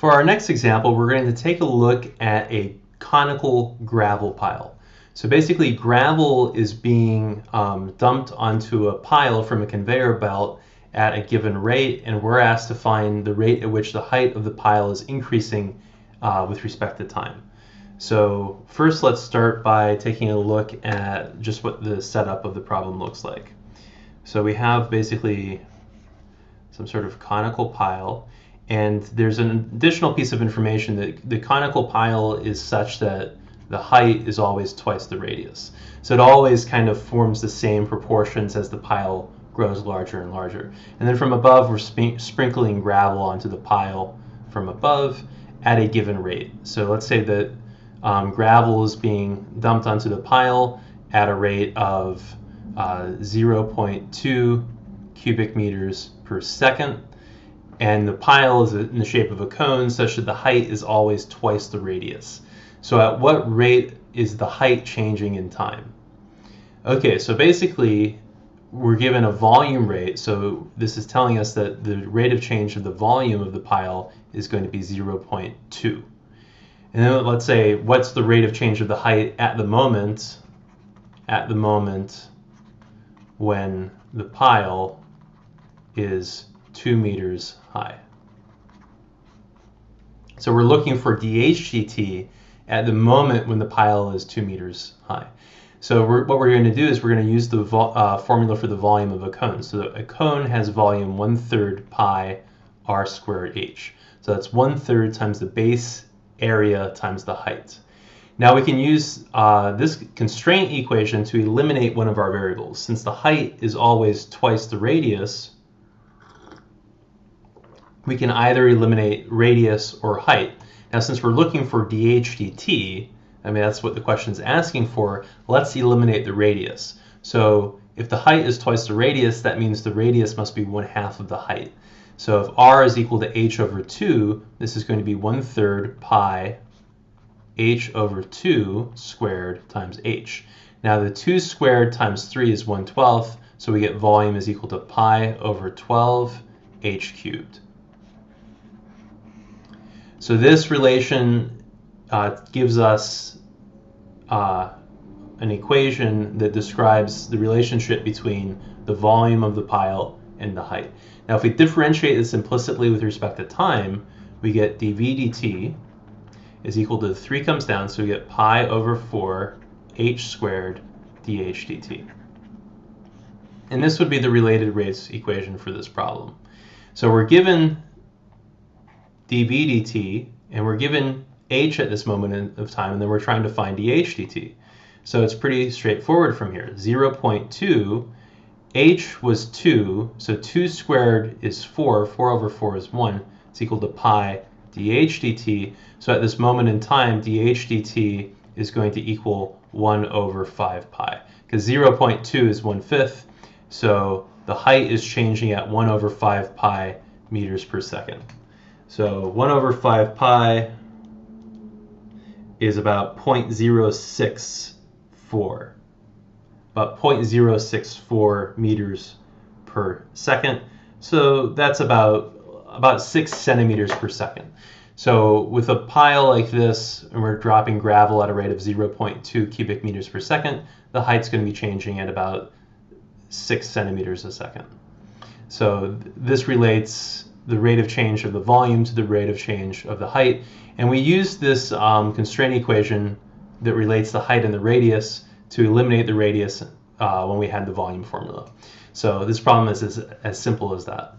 For our next example, we're going to take a look at a conical gravel pile. So basically, gravel is being dumped onto a pile from a conveyor belt at a given rate, and we're asked to find the rate at which the height of the pile is increasing with respect to time. So first, let's start by taking a look at just what the setup of the problem looks like. So we have basically some sort of conical pile, and there's an additional piece of information that the conical pile is such that the height is always twice the radius. So it always kind of forms the same proportions as the pile grows larger and larger. And then from above, we're sprinkling gravel onto the pile from above at a given rate. So let's say that gravel is being dumped onto the pile at a rate of 0.2 cubic meters per second. And the pile is in the shape of a cone such that the height is always twice the radius. So at what rate is the height changing in time? Okay, so basically we're given a volume rate, so this is telling us that the rate of change of the volume of the pile is going to be 0.2. And then let's say, what's the rate of change of the height at the moment when the pile is 2 meters high. So we're looking for dHdt at the moment when the pile is 2 meters high. So what we're going to do is we're going to use the formula for the volume of a cone. So a cone has volume 1/3 pi r squared h. So that's 1/3 times the base area times the height. Now we can use this constraint equation to eliminate one of our variables. Since the height is always twice the radius, we can either eliminate radius or height. Now since we're looking for dHdt, I mean that's what the question is asking for, let's eliminate the radius. So if the height is twice the radius, that means the radius must be 1/2 of the height. So if r is equal to h over 2, this is going to be 1/3 pi h over 2 squared times h. Now the 2 squared times 3 is 1/12, so we get volume is equal to pi over 12 h cubed. So this relation gives us an equation that describes the relationship between the volume of the pile and the height. Now if we differentiate this implicitly with respect to time, we get dv dt is equal to 3 comes down, so we get pi over 4 h squared dh dt. And this would be the related rates equation for this problem. So we're given dv dt, and we're given h at this moment of time, and then we're trying to find dh dt. So it's pretty straightforward from here. 0.2, h was 2, so 2 squared is 4, 4 over 4 is 1, it's equal to pi dh dt. So at this moment in time, dh dt is going to equal 1 over 5 pi, because 0.2 is 1/5, so the height is changing at 1 over 5 pi meters per second. So 1 over 5 pi is about 0.064, about 0.064 meters per second. So that's about 6 centimeters per second. So with a pile like this, and we're dropping gravel at a rate of 0.2 cubic meters per second, the height's going to be changing at about 6 centimeters a second. So this relates the rate of change of the volume to the rate of change of the height. And we use this constraint equation that relates the height and the radius to eliminate the radius when we had the volume formula. So this problem is as simple as that.